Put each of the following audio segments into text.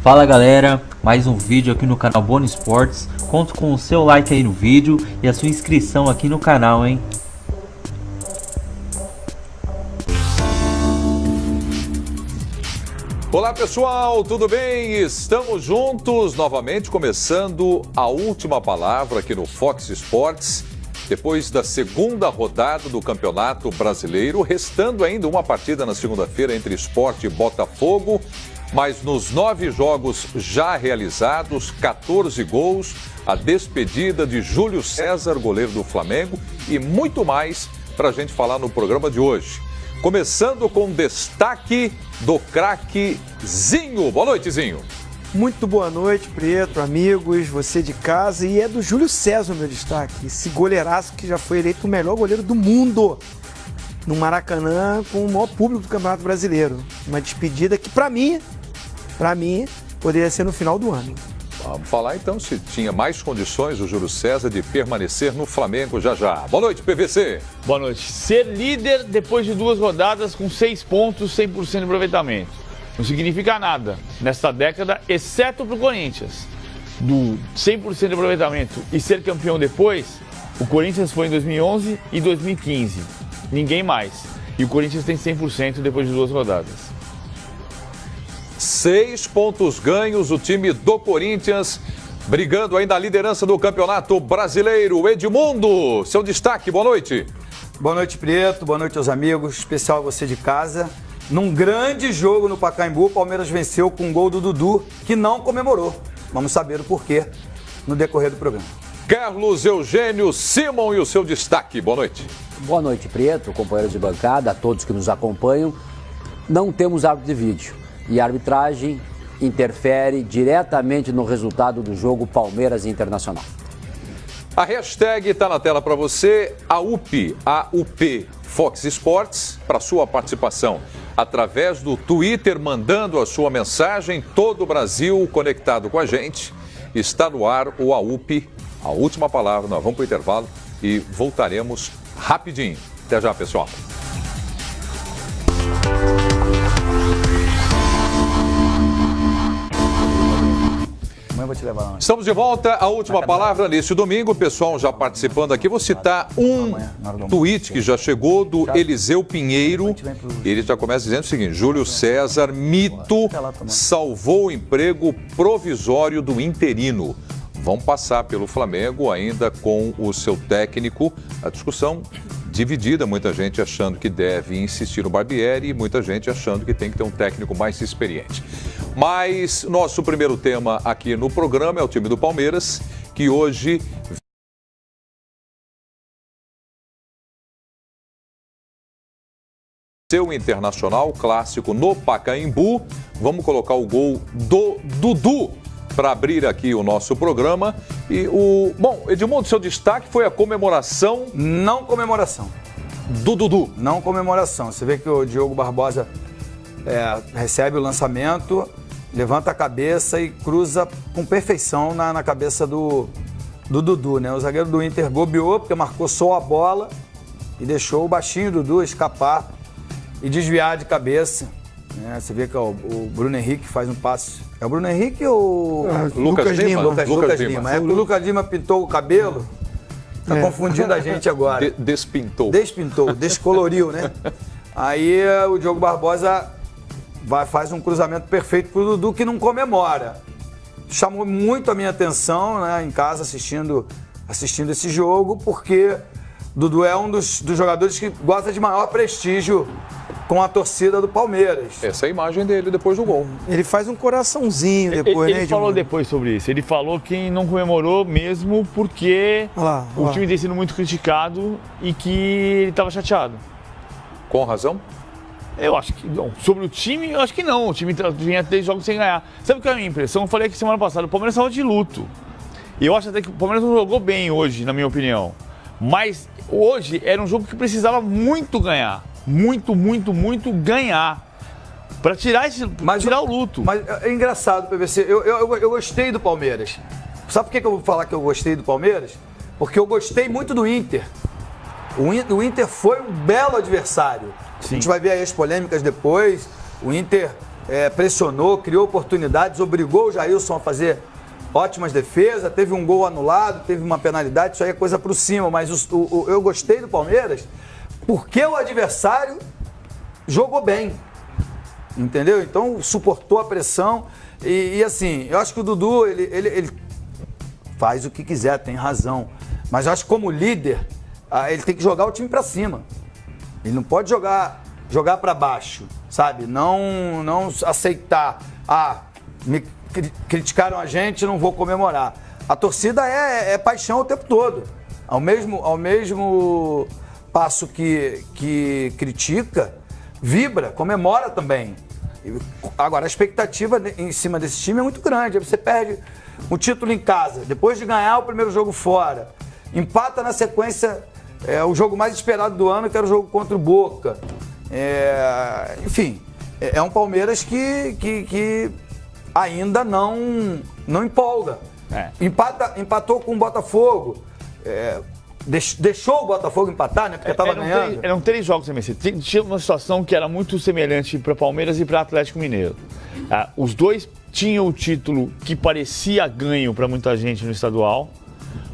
Fala galera, mais um vídeo aqui no canal Boni Esportes. Conto com o seu like aí no vídeo e a sua inscrição aqui no canal, hein? Olá pessoal, tudo bem? Estamos juntos novamente, começando a última palavra aqui no Fox Sports. Depois da segunda rodada do Campeonato Brasileiro, restando ainda uma partida na segunda-feira entre Sport e Botafogo. Mas nos 9 jogos já realizados, 14 gols, a despedida de Júlio César, goleiro do Flamengo, e muito mais para a gente falar no programa de hoje. Começando com destaque do craque Zinho. Boa noite, Zinho. Muito boa noite, Preto, amigos, você de casa. E é do Júlio César o meu destaque. Esse goleiraço que já foi eleito o melhor goleiro do mundo no Maracanã, com o maior público do Campeonato Brasileiro. Uma despedida que, para mim, poderia ser no final do ano. Vamos falar então se tinha mais condições o Júlio César de permanecer no Flamengo já já. Boa noite, PVC. Boa noite. Ser líder depois de 2 rodadas com 6 pontos, 100% de aproveitamento. Não significa nada nesta década, exceto para o Corinthians. Do 100% de aproveitamento e ser campeão depois, o Corinthians foi em 2011 e 2015. Ninguém mais. E o Corinthians tem 100% depois de 2 rodadas. 6 pontos ganhos, o time do Corinthians brigando ainda a liderança do Campeonato Brasileiro. Edmundo, seu destaque, boa noite. Boa noite, Preto, boa noite aos amigos, especial você de casa. Num grande jogo no Pacaembu, o Palmeiras venceu com um gol do Dudu, que não comemorou. Vamos saber o porquê no decorrer do programa. Carlos Eugênio Simon e o seu destaque, boa noite. Boa noite, Preto, companheiros de bancada, a todos que nos acompanham. Não temos árbitro de vídeo e a arbitragem interfere diretamente no resultado do jogo Palmeiras e Internacional. A hashtag está na tela para você, AUP Fox Sports, para sua participação através do Twitter, mandando a sua mensagem. Todo o Brasil conectado com a gente. Está no ar o AUP, a última palavra. Nós vamos para o intervalo e voltaremos rapidinho. Até já, pessoal. Vou te levar lá. Estamos de volta, a última palavra neste domingo. O pessoal já participando aqui. Vou citar um tweet que já chegou do Eliseu Pinheiro. Ele já começa dizendo o seguinte: Júlio César, mito, salvou o emprego provisório do interino. Vão passar pelo Flamengo ainda com o seu técnico. A discussão dividida, muita gente achando que deve insistir no Barbieri e muita gente achando que tem que ter um técnico mais experiente. Mas nosso primeiro tema aqui no programa é o time do Palmeiras, que hoje seu Internacional clássico no Pacaembu. Vamos colocar o gol do Dudu para abrir aqui o nosso programa. E bom, Edmundo, seu destaque foi a comemoração. Não comemoração. Do Dudu. Não comemoração. Você vê que o Diogo Barbosa recebe o lançamento, levanta a cabeça e cruza com perfeição na cabeça do Dudu, né? O zagueiro do Inter bobeou porque marcou só a bola e deixou o baixinho Dudu escapar e desviar de cabeça. Você vê que o Bruno Henrique faz um passe. É o Bruno Henrique ou Lucas Lima? Lucas Lima. É porque o Lucas Lima pintou o cabelo, tá confundindo a gente agora. Despintou. Descoloriu, né? Aí o Diogo Barbosa faz um cruzamento perfeito pro Dudu, que não comemora. Chamou muito a minha atenção, né, em casa assistindo esse jogo, porque Dudu é um dos jogadores que gosta de maior prestígio com a torcida do Palmeiras. Essa é a imagem dele depois do gol. Ele faz um coraçãozinho depois, né? Ele falou depois sobre isso. Ele falou que não comemorou mesmo porque o time tem sido muito criticado e que ele estava chateado. Com razão? Eu acho que não. Sobre o time, eu acho que não. O time vinha 3 jogos sem ganhar. Sabe o que é a minha impressão? Eu falei aqui semana passada, o Palmeiras estava de luto. E eu acho até que o Palmeiras não jogou bem hoje, na minha opinião. Mas hoje era um jogo que precisava muito ganhar. Muito ganhar. Para tirar o luto. Mas é engraçado, PVC. Eu gostei do Palmeiras. Sabe por que eu vou falar que eu gostei do Palmeiras? Porque eu gostei muito do Inter. O Inter foi um belo adversário. Sim. A gente vai ver aí as polêmicas depois. O Inter pressionou, criou oportunidades, obrigou o Jailson a fazer ótimas defesas, teve um gol anulado, teve uma penalidade, isso aí é coisa por cima, mas eu gostei do Palmeiras porque o adversário jogou bem, entendeu? Então suportou a pressão e assim, eu acho que o Dudu, ele faz o que quiser, tem razão, mas eu acho que como líder, ele tem que jogar o time pra cima, ele não pode jogar para baixo, sabe? Não aceitar, me criticaram a gente, não vou comemorar. A torcida é paixão o tempo todo. Ao mesmo passo que critica, vibra, comemora também. Agora, a expectativa em cima desse time é muito grande. Aí você perde o título em casa, depois de ganhar o primeiro jogo fora, empata na sequência o jogo mais esperado do ano, que era o jogo contra o Boca. Enfim, é um Palmeiras que ainda não empolga. Empatou com o Botafogo. Deixou o Botafogo empatar, né? Porque estava ganhando. Eram 3 jogos, MSC. Tinha uma situação que era muito semelhante para Palmeiras e para Atlético Mineiro. Os dois tinham o título que parecia ganho para muita gente no estadual.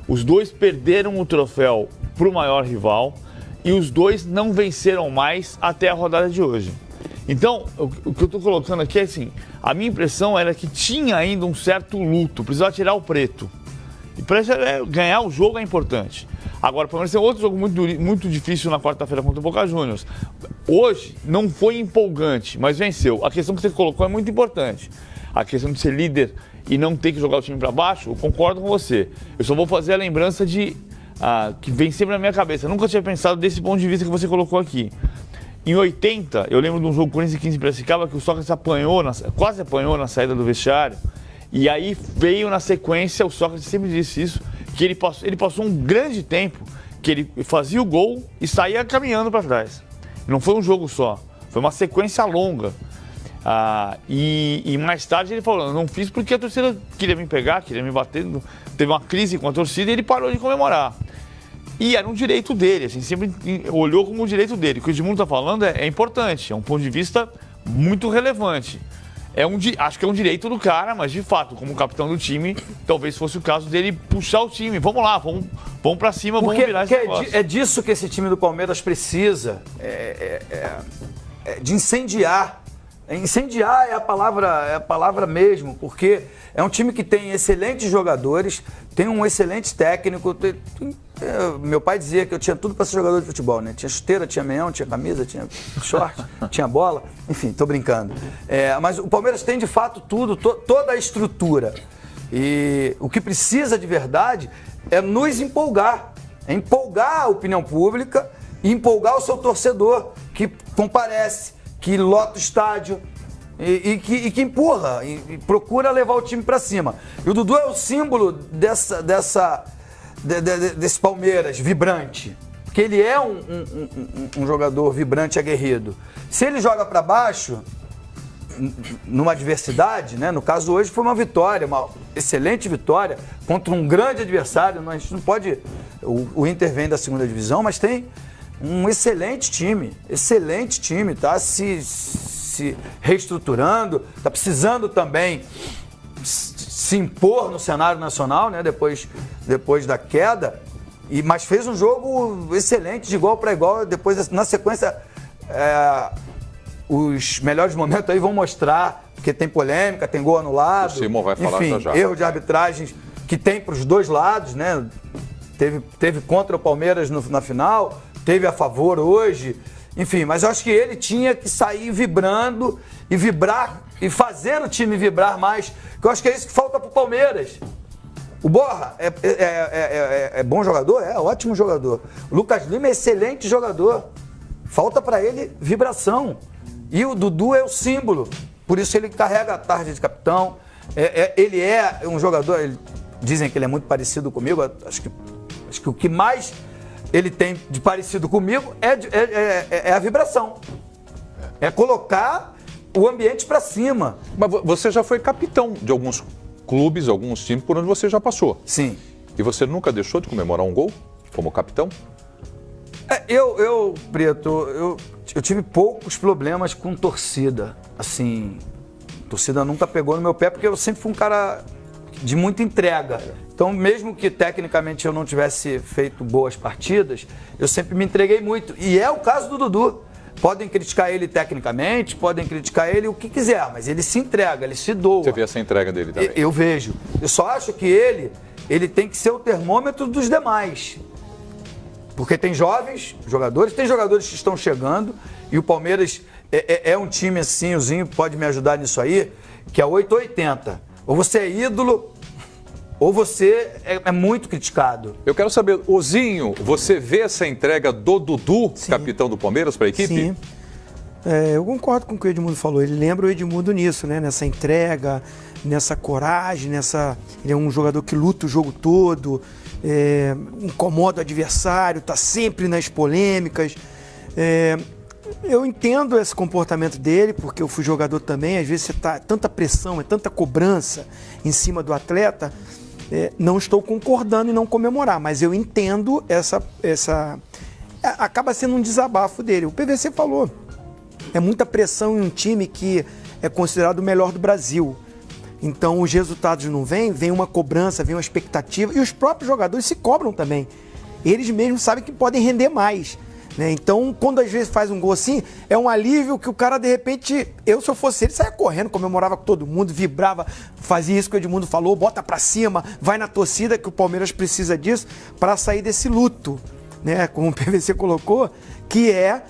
Os dois perderam o troféu para o maior rival. E os dois não venceram mais até a rodada de hoje. Então, o que eu estou colocando aqui é assim, a minha impressão era que tinha ainda um certo luto, precisava tirar o preto. E para ganhar o jogo é importante. Agora, o Palmeiras tem outro jogo muito difícil na quarta-feira contra o Boca Juniors. Hoje não foi empolgante, mas venceu. A questão que você colocou é muito importante. A questão de ser líder e não ter que jogar o time para baixo, eu concordo com você. Eu só vou fazer a lembrança que vem sempre na minha cabeça. Eu nunca tinha pensado desse ponto de vista que você colocou aqui. Em 80, eu lembro de um jogo Corinthians e 15 em Piracicaba que o Sócrates quase apanhou na saída do vestiário. E aí veio na sequência, o Sócrates sempre disse isso, que ele passou um grande tempo que ele fazia o gol e saía caminhando para trás. Não foi um jogo só, foi uma sequência longa. E mais tarde ele falou, não fiz porque a torcida queria me pegar, queria me bater, teve uma crise com a torcida e ele parou de comemorar. E era um direito dele, assim, sempre olhou como um direito dele. O que o Edmundo está falando é importante, é um ponto de vista muito relevante. Acho que é um direito do cara, mas de fato, como capitão do time, talvez fosse o caso dele puxar o time. Vamos lá, vamos para cima, vamos virar esse negócio. É disso que esse time do Palmeiras precisa, de incendiar. Incendiar é a palavra mesmo, porque é um time que tem excelentes jogadores, tem um excelente técnico. Meu pai dizia que eu tinha tudo para ser jogador de futebol, né? Tinha chuteira, tinha meião, tinha camisa, tinha short, tinha bola, enfim, tô brincando. Mas o Palmeiras tem de fato tudo, toda a estrutura. E o que precisa de verdade é nos empolgar, empolgar a opinião pública e empolgar o seu torcedor, que comparece, que lota o estádio e que empurra e procura levar o time para cima. E o Dudu é o símbolo desse Palmeiras vibrante, porque ele é um jogador vibrante e aguerrido. Se ele joga para baixo, numa adversidade, né? No caso hoje foi uma vitória, uma excelente vitória contra um grande adversário. A gente não pode... O Inter vem da segunda divisão, mas tem um excelente time, tá se reestruturando, tá precisando também se impor no cenário nacional, né? Depois da queda, mas fez um jogo excelente, de igual para igual. Depois, na sequência, os melhores momentos aí vão mostrar, porque tem polêmica, tem gol anulado. O Simon vai falar já. Erro de arbitragem que tem para os dois lados, né? Teve contra o Palmeiras na final, teve a favor hoje, enfim, mas eu acho que ele tinha que sair vibrando e vibrar e fazer o time vibrar mais, que eu acho que é isso que falta pro Palmeiras. O Borra é bom jogador? É ótimo jogador. O Lucas Lima é excelente jogador. Falta para ele vibração. E o Dudu é o símbolo, por isso ele carrega a tarde de capitão. Ele é um jogador, dizem que ele é muito parecido comigo, acho que o que mais ele tem de parecido comigo é a vibração. É colocar o ambiente para cima. Mas você já foi capitão de alguns clubes, alguns times por onde você já passou. Sim. E você nunca deixou de comemorar um gol como capitão? Preto, eu tive poucos problemas com torcida. Assim, torcida nunca pegou no meu pé, porque eu sempre fui um cara de muita entrega. Então, mesmo que tecnicamente eu não tivesse feito boas partidas, eu sempre me entreguei muito. E é o caso do Dudu. Podem criticar ele tecnicamente, podem criticar ele o que quiser, mas ele se entrega, ele se doa. Você vê essa entrega dele também? Eu vejo. Eu só acho que ele tem que ser o termômetro dos demais. Porque tem jovens jogadores, tem jogadores que estão chegando, e o Palmeiras é um time assim, o Zinho pode me ajudar nisso aí, que é 880. Ou você é ídolo, ou você é muito criticado. Eu quero saber, Ozinho, você vê essa entrega do Dudu, Sim. capitão do Palmeiras, para a equipe? Sim. Eu concordo com o que o Edmundo falou. Ele lembra o Edmundo nisso, né? Nessa entrega, nessa coragem, ele é um jogador que luta o jogo todo, incomoda o adversário, está sempre nas polêmicas. Eu entendo esse comportamento dele, porque eu fui jogador também. Às vezes você tá tanta pressão, tanta cobrança em cima do atleta. Não estou concordando em não comemorar, mas eu entendo acaba sendo um desabafo dele. O PVC falou, é muita pressão em um time que é considerado o melhor do Brasil. Então os resultados não vem uma cobrança, vem uma expectativa, e os próprios jogadores se cobram também. Eles mesmos sabem que podem render mais, né? Então, quando às vezes faz um gol assim, é um alívio que o cara, de repente, se eu fosse ele, saia correndo, comemorava com todo mundo, vibrava, fazia isso que o Edmundo falou, bota pra cima, vai na torcida, que o Palmeiras precisa disso para sair desse luto, né? Como o PVC colocou, que é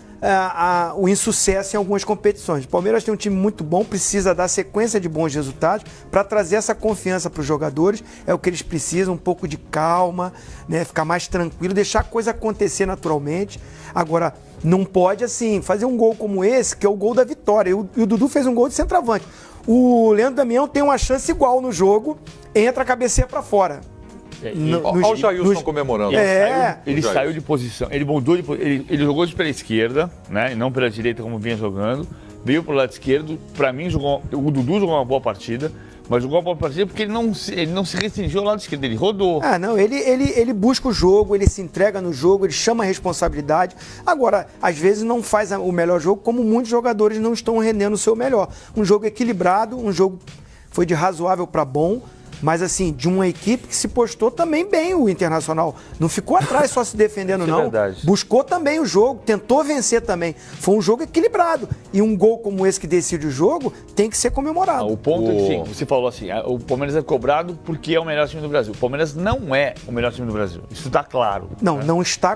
o insucesso em algumas competições. O Palmeiras tem um time muito bom, precisa dar sequência de bons resultados para trazer essa confiança para os jogadores. É o que eles precisam, um pouco de calma, né? Ficar mais tranquilo, deixar a coisa acontecer naturalmente. Agora, não pode, assim, fazer um gol como esse, que é o gol da vitória. E o Dudu fez um gol de centroavante. O Leandro Damião tem uma chance igual no jogo, entra a cabeceia para fora. Olha o Jailson comemorando. Ele saiu de posição, ele mudou de posição, ele jogou pela esquerda, né, e não pela direita como vinha jogando, veio pro lado esquerdo. Para mim, o Dudu jogou uma boa partida, mas jogou uma boa partida porque ele não se restringiu ao lado esquerdo, ele rodou. Ele busca o jogo, ele se entrega no jogo, ele chama a responsabilidade. Agora, às vezes não faz o melhor jogo, como muitos jogadores não estão rendendo o seu melhor. Um jogo equilibrado, um jogo foi de razoável para bom, mas assim, de uma equipe que se postou também bem, o Internacional. Não ficou atrás só se defendendo, não. Verdade. Buscou também o jogo, tentou vencer também. Foi um jogo equilibrado. E um gol como esse que decide o jogo tem que ser comemorado. O ponto é que, sim, você falou assim, o Palmeiras é cobrado porque é o melhor time do Brasil. O Palmeiras não é o melhor time do Brasil. Isso está claro. Não, né? não está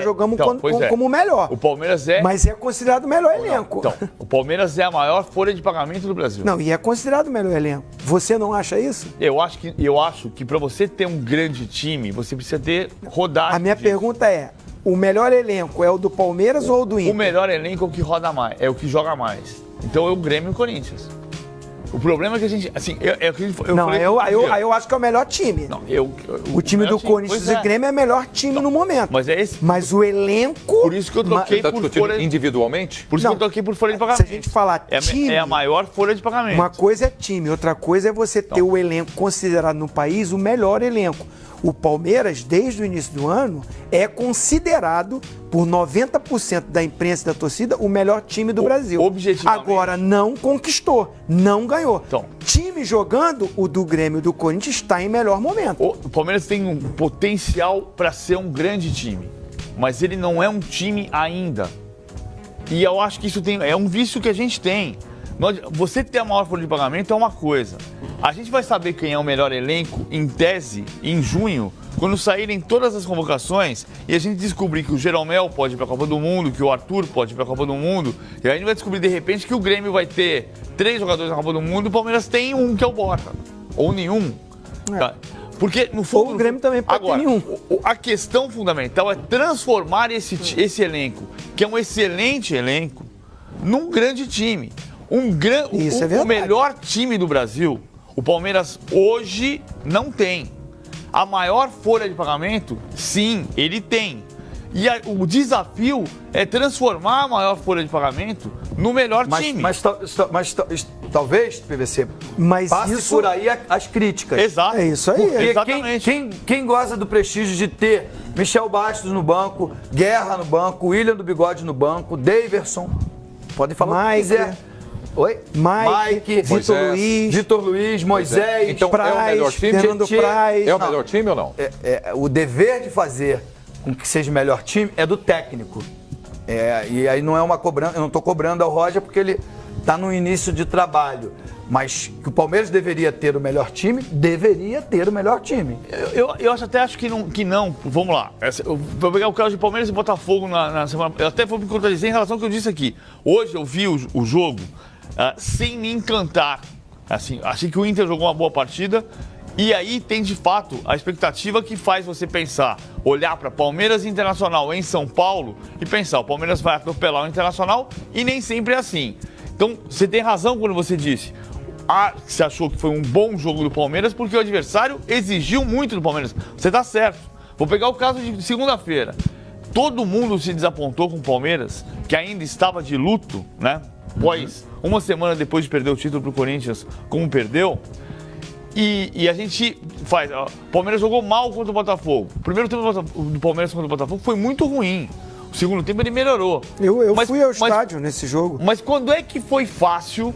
jogando como o melhor. O Palmeiras mas é considerado o melhor elenco. Então, o Palmeiras é a maior folha de pagamento do Brasil. Não, e é considerado o melhor elenco. Você não acha isso? Eu acho que para você ter um grande time, você precisa ter rodagem. A minha pergunta é, o melhor elenco é o do Palmeiras ou o do Inter? O melhor elenco é o que roda mais, é o que joga mais. Então é o Grêmio e o Corinthians. O problema é que a gente, assim, eu acho que é o melhor time. Não, o time do Corinthians e Grêmio é o melhor time no momento. Mas o elenco... Por isso que eu troquei por folha... individualmente? Por isso que eu troquei por folha de pagamento. Se a gente falar time... É a maior folha de pagamento. Uma coisa é time, outra coisa é você ter o elenco considerado no país o melhor elenco. O Palmeiras, desde o início do ano, é considerado por 90% da imprensa e da torcida o melhor time do Brasil. Objetivamente. Agora, não conquistou, não ganhou. Então, time jogando, o do Grêmio e do Corinthians está em melhor momento. O Palmeiras tem um potencial para ser um grande time, mas ele não é um time ainda. E eu acho que isso é um vício que a gente tem. Você ter a maior folha de pagamento é uma coisa. A gente vai saber quem é o melhor elenco, em tese, em junho, quando saírem todas as convocações e a gente descobrir que o Jeromel pode ir para a Copa do Mundo, que o Arthur pode ir para a Copa do Mundo, e aí a gente vai descobrir de repente que o Grêmio vai ter 3 jogadores na Copa do Mundo e o Palmeiras tem um, que é o Borja. Ou nenhum. Tá? Porque no fundo, o Grêmio também pode ter nenhum. A questão fundamental é transformar esse elenco, que é um excelente elenco, num grande time. O melhor time do Brasil, o Palmeiras hoje não tem. A maior folha de pagamento, sim, ele tem. E o desafio é transformar a maior folha de pagamento no melhor time. Mas talvez, PVC, passe por aí as críticas. Exato. É isso aí. Porque exatamente. Quem gosta do prestígio de ter Michel Bastos no banco, Guerra no banco, William do Bigode no banco, Daverson, pode falar o que quiser. Oi? Mike, Vitor Luiz, Moisés. Então Praz, é o melhor time? Fernando Praz. É o melhor time ou não? O dever de fazer com que seja o melhor time é do técnico. E aí não é uma cobrança, eu não estou cobrando ao Roger porque ele está no início de trabalho. Mas que o Palmeiras deveria ter o melhor time, deveria ter o melhor time. Eu até acho que não. Vamos lá. Eu vou pegar o caso de Palmeiras e Botafogo na semana. Eu até vou me contradizer em relação ao que eu disse aqui. Hoje eu vi o jogo sem me encantar. Assim, achei que o Inter jogou uma boa partida. E aí tem de fato a expectativa que faz você pensar, olhar para Palmeiras e Internacional em São Paulo e pensar, o Palmeiras vai atropelar o Internacional e nem sempre é assim. Então você tem razão quando você disse. Você achou que foi um bom jogo do Palmeiras porque o adversário exigiu muito do Palmeiras. Você tá certo. Vou pegar o caso de segunda-feira. Todo mundo se desapontou com o Palmeiras, que ainda estava de luto, né? Pois, uma semana depois de perder o título pro Corinthians, como perdeu. E a gente faz... O Palmeiras jogou mal contra o Botafogo. O primeiro tempo do Palmeiras contra o Botafogo foi muito ruim. O segundo tempo ele melhorou. Eu fui ao estádio nesse jogo. Mas quando é que foi fácil...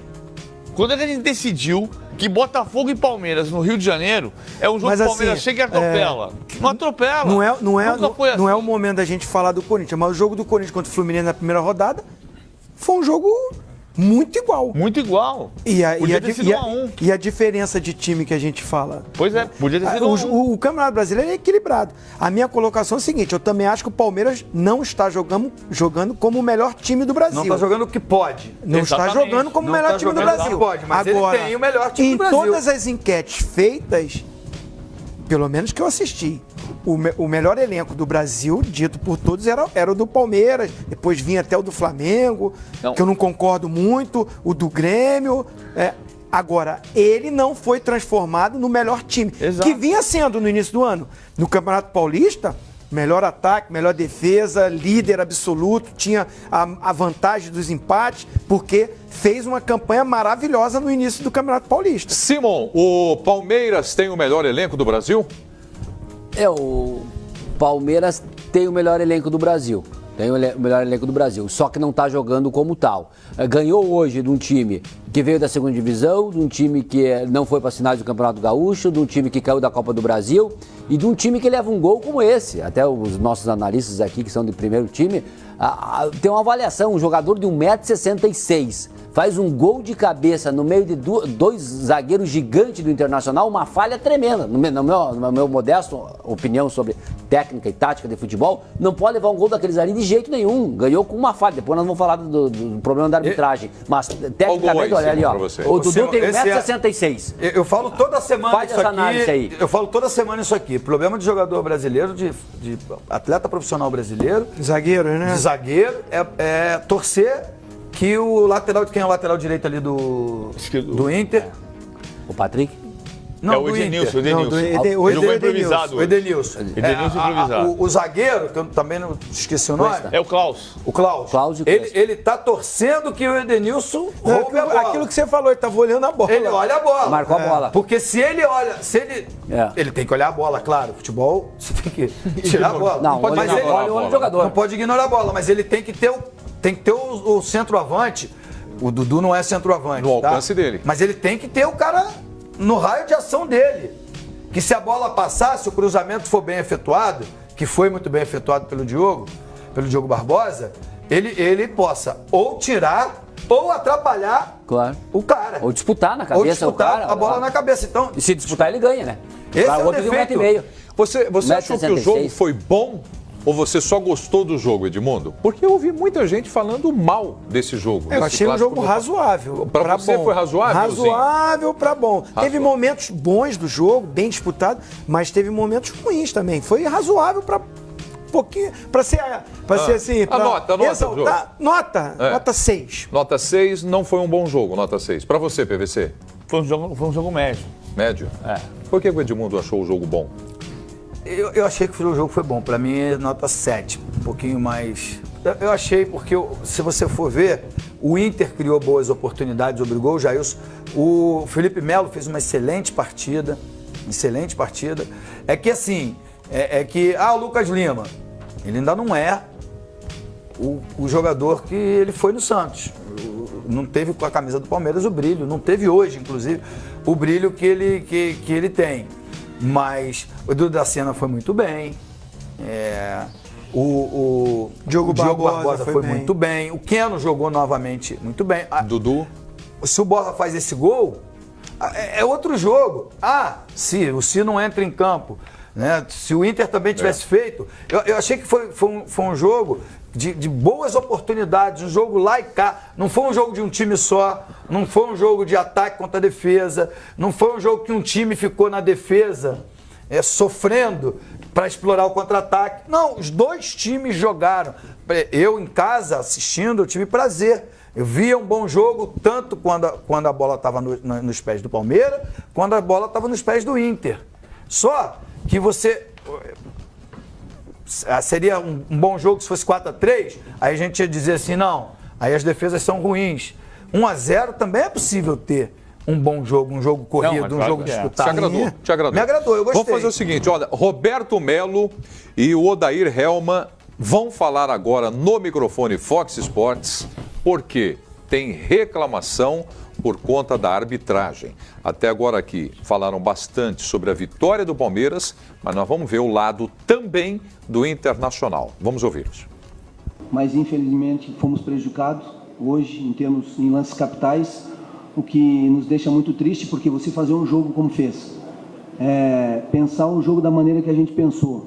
Quando é que a gente decidiu que Botafogo e Palmeiras no Rio de Janeiro é um jogo que o Palmeiras chega e atropela? Não atropela. Não é o momento da gente falar do Corinthians, mas o jogo do Corinthians contra o Fluminense na primeira rodada foi um jogo muito igual. Muito igual. E a diferença de time que a gente fala? Pois é, podia ter sido o Campeonato Brasileiro é equilibrado. A minha colocação é a seguinte, eu também acho que o Palmeiras não está jogando como o melhor time do Brasil. Não está jogando o que pode. Não está jogando como o melhor time do Brasil. Pode, mas agora, ele tem o melhor time do Brasil. Em todas as enquetes feitas, pelo menos que eu assisti, o melhor elenco do Brasil, dito por todos, era o do Palmeiras, depois vinha até o do Flamengo, que eu não concordo muito, o do Grêmio. Agora, ele não foi transformado no melhor time, que vinha sendo no início do ano. No Campeonato Paulista, melhor ataque, melhor defesa, líder absoluto, tinha a vantagem dos empates, porque fez uma campanha maravilhosa no início do Campeonato Paulista. Simon, o Palmeiras tem o melhor elenco do Brasil? O Palmeiras tem o melhor elenco do Brasil. Tem o melhor elenco do Brasil, só que não está jogando como tal. Ganhou hoje de um time que veio da segunda divisão, de um time que não foi para as finais do Campeonato Gaúcho, de um time que caiu da Copa do Brasil e de um time que leva um gol como esse. Até os nossos analistas aqui, que são do primeiro time, tem uma avaliação, um jogador de 1,66 m, faz um gol de cabeça no meio de dois zagueiros gigantes do Internacional, uma falha tremenda. No meu modesto opinião sobre técnica e tática de futebol, não pode levar um gol daqueles ali de jeito nenhum. Ganhou com uma falha. Depois nós vamos falar do problema da arbitragem. Mas tecnicamente, olha ali, ó. O Dudu tem 1,66 m. Eu falo toda semana Faz essa análise aí. Eu falo toda semana isso aqui. Problema de jogador brasileiro, de atleta profissional brasileiro. Zagueiro, né? De zagueiro, é torcer que o lateral, quem é o lateral direito ali do Inter? O Patrick? Não, o Edenilson. O Edenilson improvisado. O zagueiro, que eu também não esqueci o nome. É o Klaus. O Klaus. Ele tá torcendo que o Edenilson roube a bola. Aquilo que você falou, ele tava olhando a bola. Ele olha a bola. Marcou a bola. Porque se ele olha, ele tem que olhar a bola, claro. Futebol, você tem que tirar a bola. Não pode olha o jogador. Não pode ignorar a bola, mas ele tem que ter o centroavante. O Dudu não é centroavante. No alcance dele. Mas ele tem que ter o cara no raio de ação dele. Que se a bola passar, se o cruzamento for bem efetuado, que foi muito bem efetuado pelo Diogo Barbosa, ele possa ou tirar ou atrapalhar o cara. Ou disputar na cabeça o cara. a bola na cabeça. Então, e se disputar, ele ganha, né? Esse é o defeito. 1,5 m. Você achou que o jogo foi bom? Ou você só gostou do jogo, Edmundo? Porque eu ouvi muita gente falando mal desse jogo. Eu achei um jogo razoável. Para você foi razoável? Razoável para bom. Teve momentos bons do jogo, bem disputado, mas teve momentos ruins também. Foi razoável para pouquinho, para ser assim, a nota exaltar. Nota 6. Nota 6 não foi um bom jogo, nota 6. Para você, PVC? Foi um jogo médio. Médio? Por que o Edmundo achou o jogo bom? Eu achei que o jogo foi bom. Para mim, é nota 7. Um pouquinho mais... Eu achei porque, se você for ver, o Inter criou boas oportunidades, obrigou o Jailson. O Felipe Melo fez uma excelente partida. Excelente partida. É que, assim, o Lucas Lima, ele ainda não é o jogador que ele foi no Santos. não teve com a camisa do Palmeiras o brilho, não teve hoje, inclusive, o brilho que ele tem. Mas o Edu da Sena foi muito bem, o Diogo Barbosa foi muito bem, o Keno jogou novamente muito bem. Dudu? Se o Borja faz esse gol, é outro jogo. Se não entra em campo, né? Se o Inter também tivesse feito, eu achei que foi um jogo de boas oportunidades, um jogo lá e cá. Não foi um jogo de um time só, não foi um jogo de ataque contra a defesa, não foi um jogo que um time ficou na defesa sofrendo para explorar o contra-ataque. Não, os dois times jogaram. Eu em casa assistindo, eu tive prazer. Eu via um bom jogo, tanto quando a bola estava nos pés do Palmeiras, quando a bola estava nos pés do Inter. Só que seria um bom jogo se fosse 4-3, aí a gente ia dizer assim, não, aí as defesas são ruins. 1-0 também é possível ter um bom jogo, um jogo corrido, um jogo disputado. Te agradou? Me agradou, eu gostei. Vamos fazer o seguinte, olha, Roberto Melo e o Odair Helma vão falar agora no microfone Fox Sports, porque tem reclamação por conta da arbitragem. Até agora aqui falaram bastante sobre a vitória do Palmeiras, mas nós vamos ver o lado também do Internacional. Vamos ouvi-los. Mas infelizmente fomos prejudicados hoje em lances capitais, o que nos deixa muito triste, porque você fazer um jogo como fez, pensar um jogo da maneira que a gente pensou,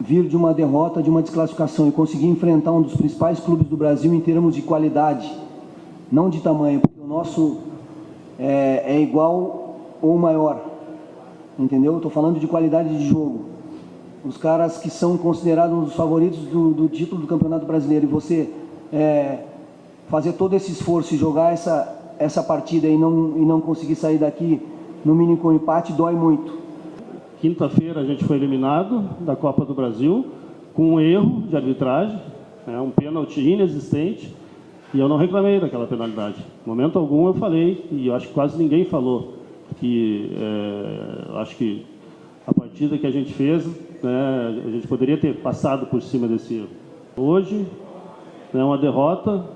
vir de uma derrota, de uma desclassificação e conseguir enfrentar um dos principais clubes do Brasil em termos de qualidade, não de tamanho, porque o nosso é igual ou maior, entendeu? Estou falando de qualidade de jogo. Os caras que são considerados um dos favoritos do título do Campeonato Brasileiro, e você fazer todo esse esforço e jogar essa partida e não conseguir sair daqui no mínimo com empate, dói muito. Quinta-feira a gente foi eliminado da Copa do Brasil com um erro de arbitragem, um pênalti inexistente, e eu não reclamei daquela penalidade. Em momento algum eu falei, e eu acho que quase ninguém falou, que acho que a partida que a gente fez, a gente poderia ter passado por cima desse erro. Hoje é uma derrota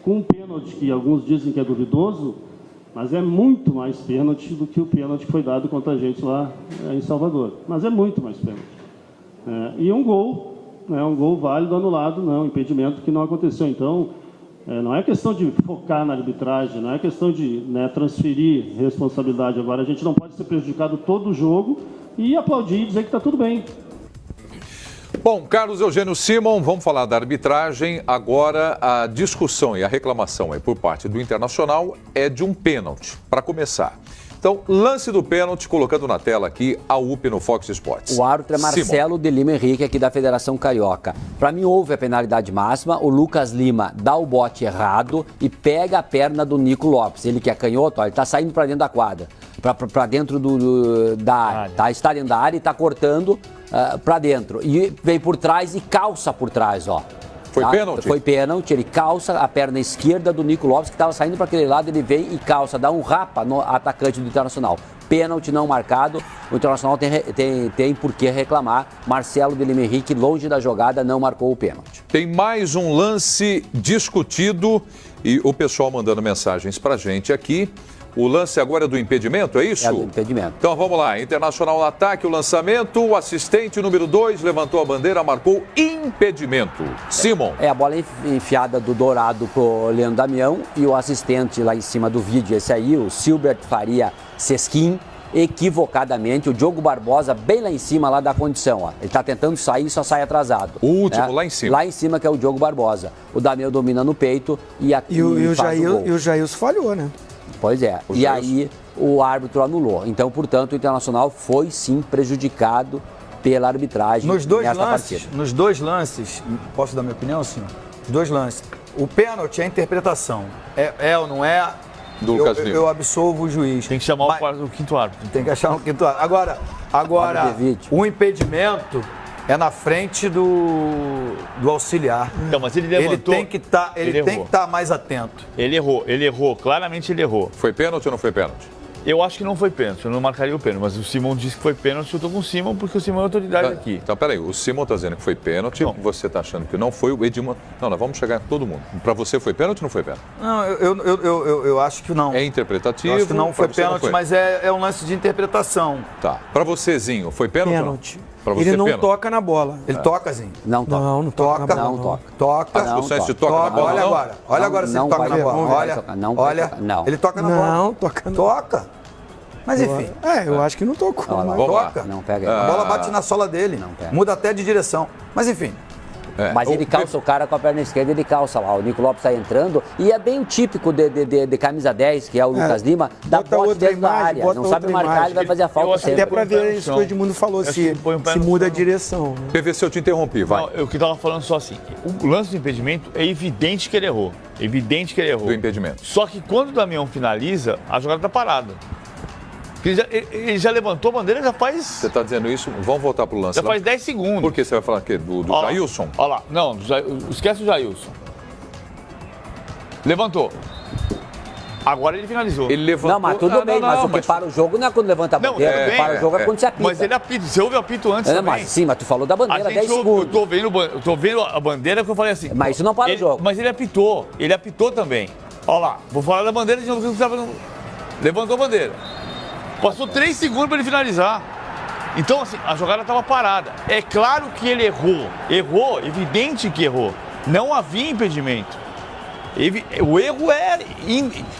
com um pênalti que alguns dizem que é duvidoso, mas é muito mais pênalti do que o pênalti que foi dado contra a gente lá em Salvador. Mas é muito mais pênalti. E um gol válido anulado, um impedimento que não aconteceu. Então, não é questão de focar na arbitragem, não é questão de transferir responsabilidade. Agora, a gente não pode ser prejudicado todo o jogo e aplaudir e dizer que está tudo bem. Bom, Carlos Eugênio Simon, vamos falar da arbitragem. Agora, a discussão e a reclamação por parte do Internacional é de um pênalti, para começar. Então, lance do pênalti, colocando na tela aqui a UP no Fox Sports. O árbitro é Marcelo de Lima Henrique, aqui da Federação Carioca. Para mim, houve a penalidade máxima. O Lucas Lima dá o bote errado e pega a perna do Nico Lopes. Ele que é canhoto, ele está saindo para dentro da quadra, para dentro da área. Está dentro da área e está cortando para dentro. E vem por trás e calça por trás, ó. Foi pênalti? Foi pênalti, ele calça a perna esquerda do Nico Lopes, que estava saindo para aquele lado, ele vem e calça, dá um rapa no atacante do Internacional. Pênalti não marcado, o Internacional tem por que reclamar. Marcelo de Lima Henrique, longe da jogada, não marcou o pênalti. Tem mais um lance discutido e o pessoal mandando mensagens para a gente aqui. O lance agora é do impedimento, é isso? É do impedimento. Então vamos lá, Internacional no ataque, o lançamento, o assistente número 2 levantou a bandeira, marcou impedimento. Simon. A bola enfiada do Dourado pro Leandro Damião e o assistente lá em cima do vídeo, esse aí, o Silbert Faria Sesquim, equivocadamente, o Diogo Barbosa bem lá em cima lá da condição, ó. Ele tá tentando sair e só sai atrasado. O último lá em cima. Lá em cima que é o Diogo Barbosa. O Damião domina no peito e aqui o Jailson falhou, né? Pois é, e aí o árbitro anulou. Então, portanto, o Internacional foi sim prejudicado pela arbitragem nessa partida. Nos dois lances, posso dar minha opinião, senhor? Os dois lances. O pênalti é a interpretação. É ou não é? Eu absolvo o juiz. Tem que chamar o quinto árbitro. Tem que achar um quinto árbitro. Agora o impedimento é na frente do auxiliar. Então, mas ele levantou. Ele tem que estar mais atento. Ele errou, claramente ele errou. Foi pênalti ou não foi pênalti? Eu acho que não foi pênalti, eu não marcaria o pênalti, mas o Simon disse que foi pênalti, eu tô com o Simon porque o Simon é autoridade aqui. Então, peraí, o Simon tá dizendo que foi pênalti, você tá achando que não foi, o Edmundo... Não, nós vamos chegar em todo mundo. Pra você foi pênalti ou não foi pênalti? Não, eu acho que não. É interpretativo? Eu acho que não foi pra você pênalti, foi. mas é um lance de interpretação. Tá. Pra vocêzinho, foi pênalti? Pênalti. Pra você, Ele não pênalti? toca na bola. Ele toca, Zinho? Não toca. Não toca na bola. Não toca. Toca. A discussão é se toca na bola Olha ou não? agora. Olha agora se ele toca na bola. Olha. Olha. Ele toca na bola. Não, toca não. Toca. Mas enfim. Eu acho que não tocou. Não, mas- Vamos lá. Toca. Não pega. A bola bate na sola dele. Não pega. Muda até de direção. Mas enfim. Mas ele calça o cara com a perna esquerda, ele calça lá. O Nico Lopes está entrando. E é bem o típico de camisa 10, que é o Lucas Lima, da Bota bote outra dentro da imagem, área. bota Não sabe outra marcar, imagem. ele vai fazer a Eu falta acho que sempre. Até pra ver isso que o Edmundo falou, Acho se que põe o pé no muda a chão. direção. né? PVC, eu te interrompi, vai. Não, eu que estava falando só assim, o lance do impedimento é evidente que ele errou. Evidente que ele errou. Do impedimento. Só que quando o Damião finaliza, a jogada está parada. Ele já levantou a bandeira já faz... Você tá dizendo isso? Vamos voltar pro lance. Já faz 10 segundos. Por que você vai falar aqui? Do Ó lá, Jailson? Olha lá. Não, esquece o Jailson. Levantou. Agora ele finalizou. Ele levantou... Não, mas tudo bem, mas o que mas- para o jogo não é quando levanta a Não, bandeira, tudo o que bem, para o jogo é quando se apita. Mas ele apita. Você ouve o apito antes também. Mas sim, mas tu falou da bandeira, 10 Eu segundos. tô vendo a bandeira que eu falei assim. Mas isso não para o jogo. Mas ele apitou também. Olha lá, vou falar da bandeira de novo. Levantou a bandeira. Passou 3 segundos para ele finalizar. Então, assim, a jogada estava parada. É claro que ele errou. Errou, evidente que errou. Não havia impedimento. O erro é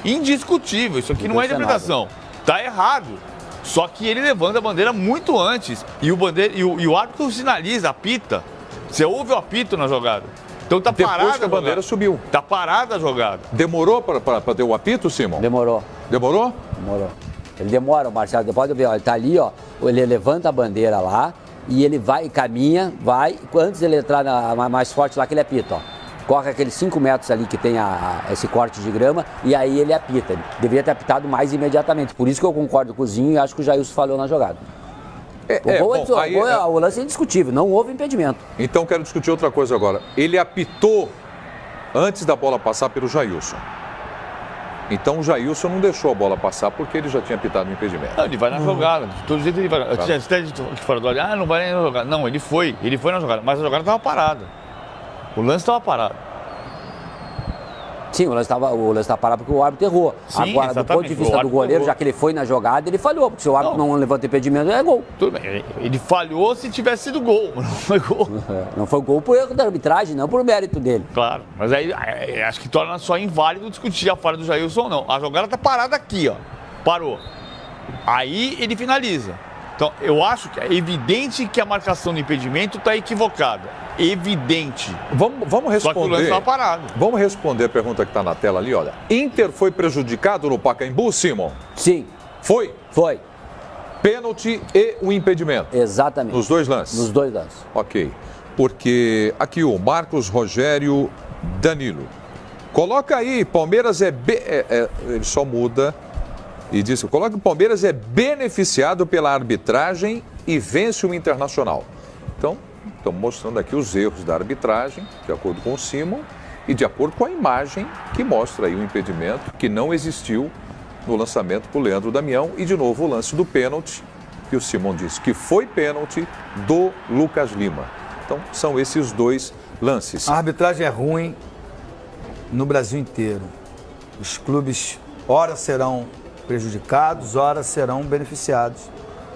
indiscutível. Isso aqui não é interpretação. Tá errado. Só que ele levanta a bandeira muito antes. E o árbitro sinaliza, apita. Você ouve o apito na jogada. Então tá parada. Depois que a bandeira subiu. Tá parada a jogada. Demorou para ter o apito, Simon? Demorou. Demorou? Demorou. Ele demora, o Marcelo, pode ver, ó, ele tá ali, ó, ele levanta a bandeira lá e ele vai, caminha, vai, antes dele entrar mais forte lá que ele apita, ó. Corre aqueles 5 metros ali que tem esse corte de grama e aí ele apita. Ele deveria ter apitado mais imediatamente. Por isso que eu concordo com o Zinho e acho que o Jailson falhou na jogada. O lance é indiscutível, não houve impedimento. Então quero discutir outra coisa agora. Ele apitou antes da bola passar pelo Jailson. Então o Jailson não deixou a bola passar porque ele já tinha apitado o impedimento. Não, ele vai na jogada. De todo jeito ele vai. Você até dito aqui fora do área, não vai nem na jogada. Não, ele foi na jogada, mas a jogada estava parada. O lance estava parado. Sim, o lance estava parado porque o árbitro errou. Sim, agora, do ponto de vista do goleiro, errou. já que ele foi na jogada, ele falhou, porque se o árbitro não levanta impedimento, é gol. Tudo bem, ele falhou se tivesse sido gol, mas não foi gol. Não foi gol por erro da arbitragem, não por mérito dele. Claro, mas aí acho que torna só inválido discutir a falha do Jailson ou não. A jogada tá parada aqui, ó. Parou. Aí ele finaliza. Então, eu acho que é evidente que a marcação do impedimento está equivocada. Evidente. Vamos responder. Só que o lance estava parado. Vamos responder a pergunta que está na tela ali, olha. Inter foi prejudicado no Pacaembu, Simon? Sim. Foi? Foi. Pênalti e o impedimento. Exatamente. Nos dois lances? Nos dois lances. Ok. Porque aqui o Marcos Rogério Danilo. Coloca aí, Palmeiras ele só muda e diz, coloca que o Palmeiras é beneficiado pela arbitragem e vence o Internacional. Então, estamos mostrando aqui os erros da arbitragem, de acordo com o Simon, e de acordo com a imagem que mostra aí o impedimento que não existiu no lançamento para o Leandro Damião. E, de novo, o lance do pênalti, que o Simon disse que foi pênalti do Lucas Lima. Então, são esses dois lances. A arbitragem é ruim no Brasil inteiro. Os clubes, ora serão prejudicados, ora serão beneficiados.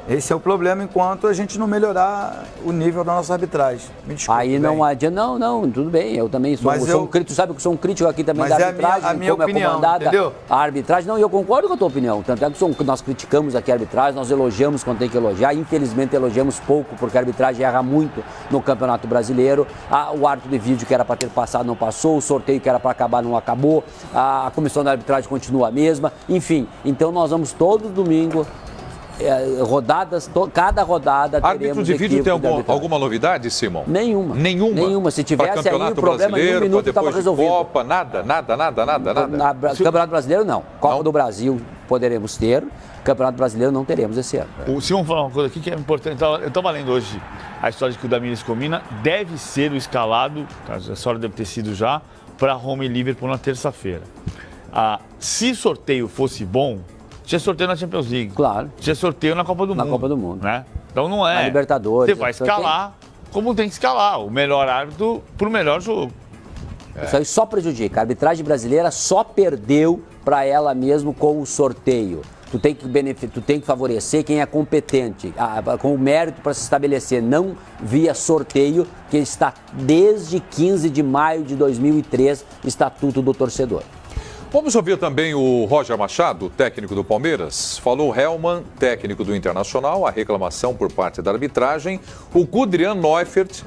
Esse é o problema enquanto a gente não melhorar o nível da nossa arbitragem. Me desculpe. Aí não adianta, não, tudo bem, eu também sou um crítico, sabe que sou um crítico aqui também Mas da é arbitragem, a minha como opinião, é comandada entendeu? a arbitragem. Não, eu concordo com a tua opinião, tanto é que nós criticamos aqui a arbitragem, nós elogiamos quando tem que elogiar, infelizmente elogiamos pouco, porque a arbitragem erra muito no Campeonato Brasileiro, o árbitro de vídeo que era para ter passado não passou, o sorteio que era para acabar não acabou, a comissão da arbitragem continua a mesma, enfim, então nós vamos todo domingo... rodadas, cada rodada Árbitro de vídeo tem alguma novidade, Simon? Nenhuma. Nenhuma? Se tivesse aí o problema em um minuto estava resolvido. Copa, nada. Campeonato Brasileiro não. Copa do Brasil poderemos ter, Campeonato Brasileiro não teremos esse ano. O Simon falou uma coisa aqui que é importante. Eu estava lendo hoje a história de que o Damires Comina deve ser o escalado, a história deve ter sido já, para Roma e Liverpool na terça-feira. Se o sorteio fosse bom, tinha sorteio na Champions League. Claro. Tinha sorteio na Copa do Mundo. Na Copa do Mundo. Né? Então não é. Na Libertadores. Você vai escalar como tem que escalar. O melhor árbitro pro melhor jogo. Isso aí só prejudica. A arbitragem brasileira só perdeu para ela mesmo com o sorteio. Tu tem que favorecer quem é competente, com o mérito para se estabelecer, não via sorteio, que está desde 15 de maio de 2003, Estatuto do Torcedor. Vamos ouvir também o Roger Machado, técnico do Palmeiras. Falou Hellmann, técnico do Internacional, a reclamação por parte da arbitragem. O Gudrian Neufert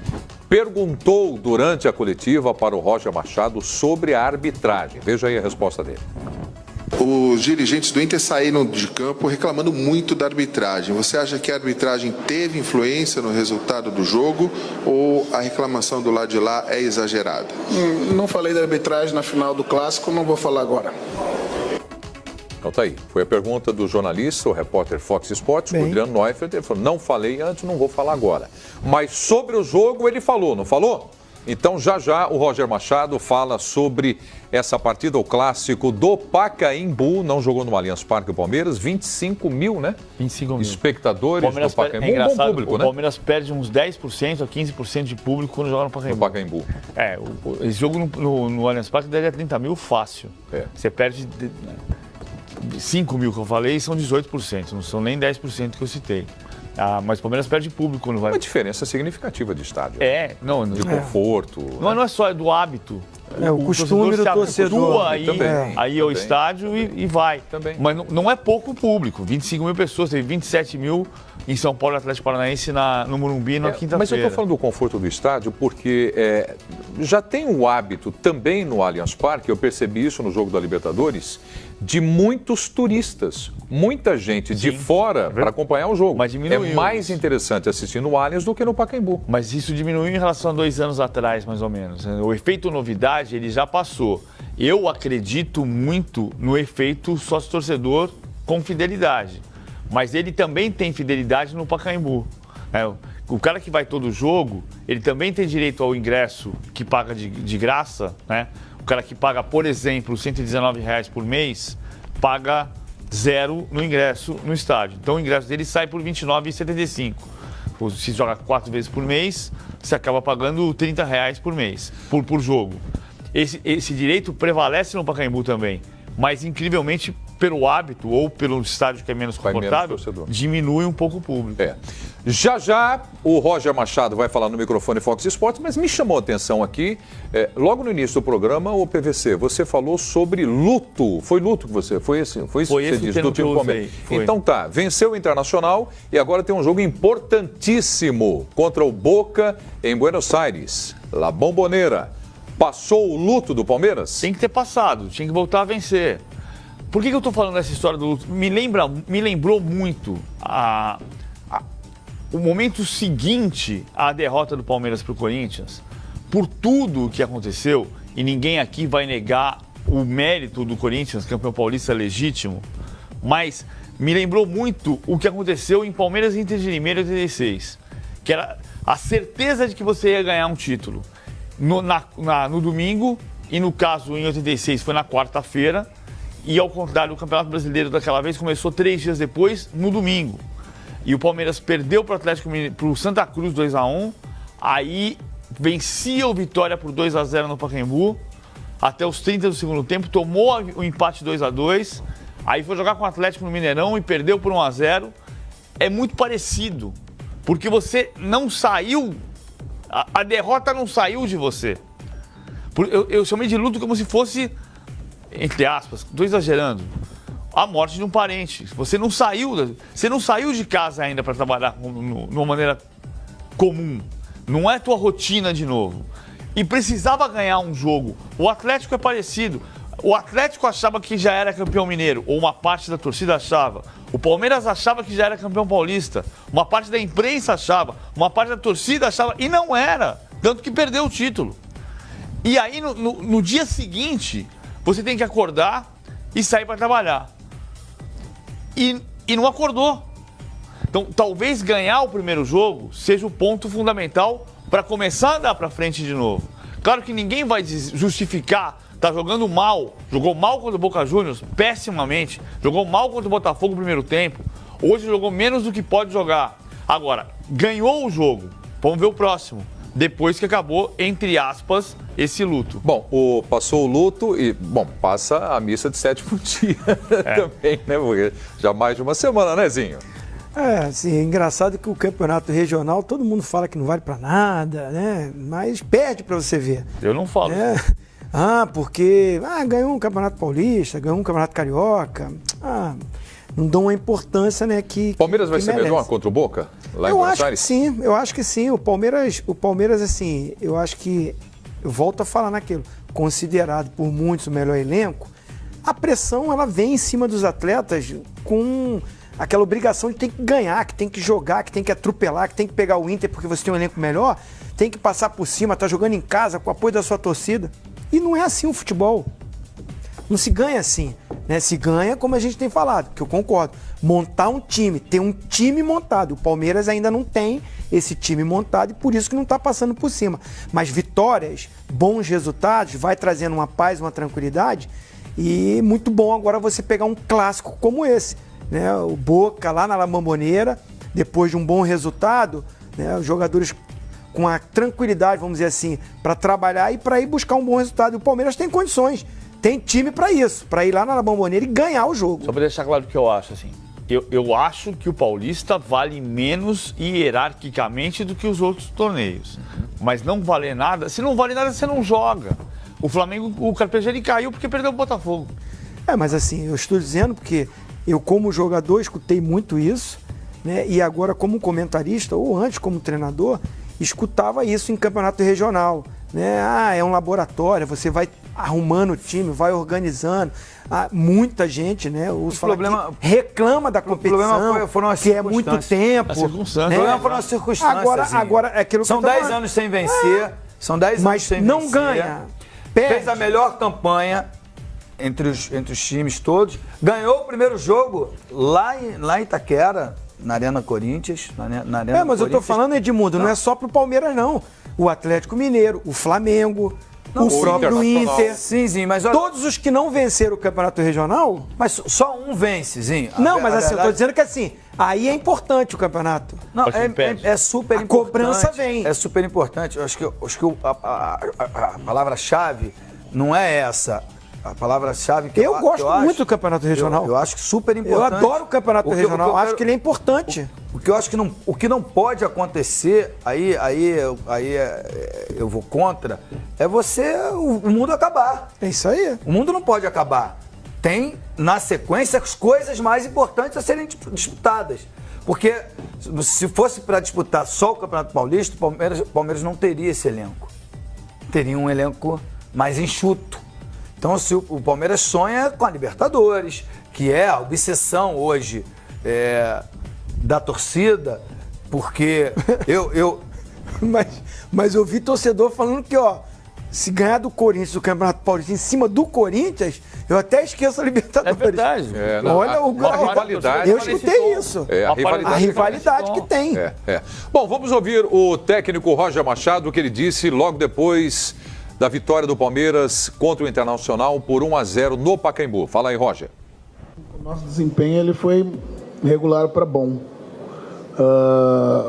perguntou durante a coletiva para o Roger Machado sobre a arbitragem. Veja aí a resposta dele. Os dirigentes do Inter saíram de campo reclamando muito da arbitragem. Você acha que a arbitragem teve influência no resultado do jogo ou a reclamação do lado de lá é exagerada? Não falei da arbitragem na final do Clássico, não vou falar agora. Então tá aí, foi a pergunta do jornalista, o repórter Fox Sports, Gudrian Neufert. Ele falou, não falei antes, não vou falar agora. Mas sobre o jogo ele falou, não falou? Então já o Roger Machado fala sobre essa partida, o clássico do Pacaembu. Não jogou no Allianz Parque o Palmeiras, 25 mil, né? 25 mil. Espectadores do Pacaembu, um bom público, né? O Palmeiras perde uns 10% a 15% de público quando joga no Pacaembu. No Pacaembu. Esse jogo no Allianz Parque daria 30 mil fácil. Você perde 5 mil que eu falei, são 18%, não são nem 10% que eu citei. Mas o Palmeiras perde público quando vai. Uma diferença significativa de estádio. De conforto. Não é só do hábito. O costume do torcedor. Aí ao estádio e vai. Também. Mas não é pouco público. 25 mil pessoas, teve 27 mil em São Paulo, Atlético Paranaense no Morumbi na quinta-feira. Mas eu estou falando do conforto do estádio porque já tem o hábito também no Allianz Parque, eu percebi isso no jogo da Libertadores, de muitos turistas, muita gente de fora para acompanhar o jogo. Mas diminuiu. É mais interessante assistir no Allianz do que no Pacaembu. Mas isso diminuiu em relação a 2 anos atrás, mais ou menos. O efeito novidade, ele já passou. Eu acredito muito no efeito sócio-torcedor com fidelidade. Mas ele também tem fidelidade no Pacaembu. O cara que vai todo jogo, ele também tem direito ao ingresso que paga de graça, né? O cara que paga, por exemplo, R$ 119 por mês, paga 0 no ingresso no estádio. Então o ingresso dele sai por R$ 29,75. Se joga 4 vezes por mês, você acaba pagando R$ 30 por mês, por jogo. Esse direito prevalece no Pacaembu também, mas incrivelmente pelo hábito ou pelo estádio que é menos confortável, diminui um pouco o público. Já o Roger Machado vai falar no microfone Fox Sports, mas me chamou a atenção aqui, logo no início do programa, o PVC, você falou sobre luto. Foi luto que você... Foi isso que você disse, do time do Palmeiras. Então tá, venceu o Internacional e agora tem um jogo importantíssimo contra o Boca em Buenos Aires, La Bombonera. Passou o luto do Palmeiras? Tem que ter passado, tinha que voltar a vencer. Por que eu estou falando dessa história do luto? Me lembrou muito o momento seguinte à derrota do Palmeiras para o Corinthians, por tudo o que aconteceu, e ninguém aqui vai negar o mérito do Corinthians, campeão paulista legítimo, mas me lembrou muito o que aconteceu em Palmeiras e Inter de Limeira em 86, que era a certeza de que você ia ganhar um título no domingo, e no caso em 86 foi na quarta-feira, e ao contrário, o Campeonato Brasileiro daquela vez começou 3 dias depois, no domingo. E o Palmeiras perdeu para o Santa Cruz 2-1, aí vencia o Vitória por 2-0 no Pacaembu, até os 30 do segundo tempo, tomou o empate 2-2, aí foi jogar com o Atlético no Mineirão e perdeu por 1-0. É muito parecido, porque você não saiu, a derrota não saiu de você. Eu chamei de luto como se fosse, entre aspas, estou exagerando, a morte de um parente. Você não saiu de casa ainda para trabalhar de uma maneira comum. Não é tua rotina de novo. E precisava ganhar um jogo. O Atlético é parecido. O Atlético achava que já era campeão mineiro, ou uma parte da torcida achava. O Palmeiras achava que já era campeão paulista. Uma parte da imprensa achava, uma parte da torcida achava, e não era. Tanto que perdeu o título. E aí, no dia seguinte, você tem que acordar e sair para trabalhar. E não acordou. Então, talvez ganhar o primeiro jogo seja o ponto fundamental para começar a andar para frente de novo. Claro que ninguém vai justificar Tá jogando mal, jogou mal contra o Boca Juniors, pessimamente, jogou mal contra o Botafogo no primeiro tempo, hoje jogou menos do que pode jogar. Agora, ganhou o jogo, vamos ver o próximo. Depois que acabou, entre aspas, esse luto. Bom, passou o luto e, passa a missa de 7º dia também, né? Porque já mais de uma semana, né, Zinho? Assim, é engraçado que o campeonato regional, todo mundo fala que não vale pra nada, né? Mas perde pra você ver. Eu não falo. Porque ganhou um campeonato paulista, ganhou um campeonato carioca. Não dão a importância, né, que Palmeiras vai ser merece. melhor contra o Boca? Lá em Eu Buenos acho Aires? que sim, eu acho que sim. O Palmeiras, assim, eu acho que, eu volto a falar naquilo, considerado por muitos o melhor elenco, a pressão, ela vem em cima dos atletas com aquela obrigação de ter que ganhar, que tem que jogar, que tem que atropelar, que tem que pegar o Inter porque você tem um elenco melhor, tem que passar por cima, tá jogando em casa com o apoio da sua torcida. E não é assim o futebol. Não se ganha assim, né? Se ganha como a gente tem falado, que eu concordo. Montar um time, ter um time montado. O Palmeiras ainda não tem esse time montado e por isso que não está passando por cima. Mas vitórias, bons resultados, vai trazendo uma paz, uma tranquilidade. E muito bom agora você pegar um clássico como esse, né? O Boca lá na La Bombonera, depois de um bom resultado, né? Os jogadores com a tranquilidade, vamos dizer assim, para trabalhar e para ir buscar um bom resultado. E o Palmeiras tem condições. Tem time para isso, para ir lá na Bombonera e ganhar o jogo. Só para deixar claro o que eu acho, assim. Eu acho que o Paulista vale menos hierarquicamente do que os outros torneios. Mas não vale nada. Se não vale nada, você não joga. O Flamengo, o Carpegiani caiu porque perdeu o Botafogo. Mas assim, eu estou dizendo porque eu, como jogador, escutei muito isso, né? E agora, como comentarista, ou antes como treinador, escutava isso em campeonato regional. Né? É um laboratório, você vai arrumando o time, vai organizando. Muita gente, né? O problema reclama da competição, que é muito tempo. Né? O problema foram as circunstâncias. Agora é aquilo que são 10 anos sem vencer. São 10 anos sem vencer. Mas não ganha. Perde. Fez a melhor campanha entre os times todos. Ganhou o primeiro jogo lá em Itaquera, na Arena Corinthians. Mas eu tô falando, Edmundo, não é só pro Palmeiras, não. O Atlético Mineiro, o Flamengo, o próprio Inter. Sim, mas olha... Todos os que não venceram o campeonato regional... Mas só um vence, Zinho. Não, mas assim, eu tô dizendo que assim, aí é importante o campeonato. Não, é super importante. A cobrança vem. É super importante. Eu acho que a palavra-chave não é essa. A palavra-chave que eu gosto muito do campeonato regional. Eu acho super importante. Eu adoro o campeonato regional, acho que ele é importante. O que eu acho que o que não pode acontecer, aí eu vou contra, é o mundo acabar. É isso aí. O mundo não pode acabar. Tem, na sequência, as coisas mais importantes a serem disputadas. Porque se fosse para disputar só o Campeonato Paulista, o Palmeiras não teria esse elenco. Teria um elenco mais enxuto. Então, se o Palmeiras sonha com a Libertadores, que é a obsessão hoje da torcida, porque Mas eu vi torcedor falando que, se ganhar do Corinthians, do Campeonato Paulista, em cima do Corinthians, eu até esqueço a Libertadores. É verdade. Olha o grau. Rivalidade. Eu escutei isso. A rivalidade que tem. Bom, vamos ouvir o técnico Roger Machado, o que ele disse logo depois da vitória do Palmeiras contra o Internacional por 1-0 no Pacaembu. Fala aí, Roger. O nosso desempenho ele foi regular para bom.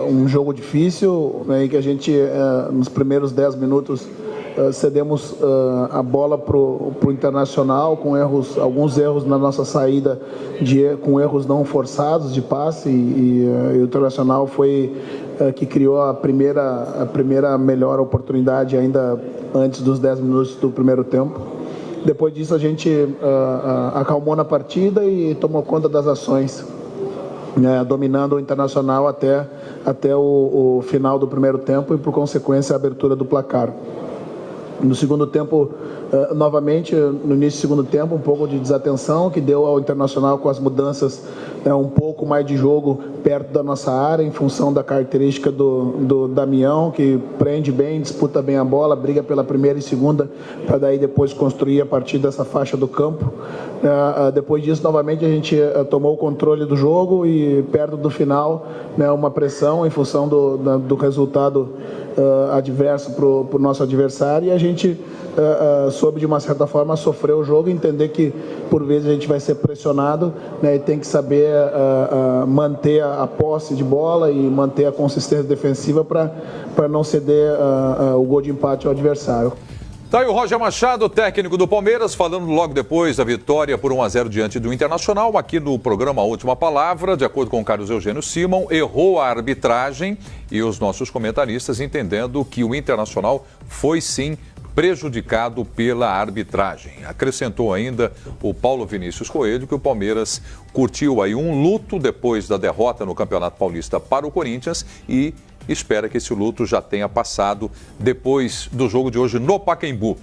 Um jogo difícil, né, em que a gente, nos primeiros 10 minutos, cedemos a bola para o Internacional, com alguns erros na nossa saída, com erros não forçados de passe, e o Internacional foi que criou a primeira melhor oportunidade ainda antes dos 10 minutos do primeiro tempo. Depois disso a gente acalmou na partida e tomou conta das ações, dominando o Internacional até o final do primeiro tempo e, por consequência, a abertura do placar. No segundo tempo, novamente, no início do segundo tempo, um pouco de desatenção que deu ao Internacional com as mudanças, um pouco mais de jogo perto da nossa área, em função da característica do Damião, que prende bem, disputa bem a bola, briga pela primeira e segunda, para daí depois construir a partir dessa faixa do campo. Depois disso, novamente, a gente tomou o controle do jogo e, perto do final, uma pressão em função do resultado adverso para o nosso adversário, e a gente soube, de uma certa forma, sofrer o jogo, entender que, por vezes, a gente vai ser pressionado, né, e tem que saber manter a posse de bola e manter a consistência defensiva para não ceder o gol de empate ao adversário. Tá aí o Roger Machado, técnico do Palmeiras, falando logo depois da vitória por 1-0 diante do Internacional. Aqui no programa A Última Palavra, de acordo com o Carlos Eugênio Simon, errou a arbitragem e os nossos comentaristas entendendo que o Internacional foi sim prejudicado pela arbitragem. Acrescentou ainda o Paulo Vinícius Coelho que o Palmeiras curtiu aí um luto depois da derrota no Campeonato Paulista para o Corinthians e espera que esse luto já tenha passado depois do jogo de hoje no Pacaembu.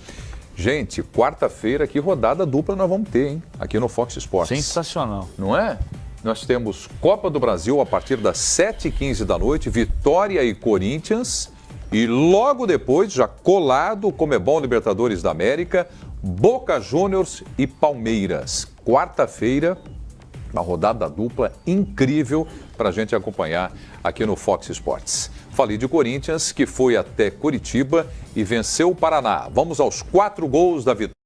Gente, quarta-feira, que rodada dupla nós vamos ter, hein? Aqui no Fox Sports. Sensacional. Não é? Nós temos Copa do Brasil a partir das 7h15 da noite, Vitória e Corinthians. E logo depois, já colado, Conmebol Libertadores da América, Boca Juniors e Palmeiras. Quarta-feira, uma rodada dupla incrível para a gente acompanhar aqui no Fox Sports. Falei de Corinthians, que foi até Curitiba e venceu o Paraná. Vamos aos 4 gols da vitória.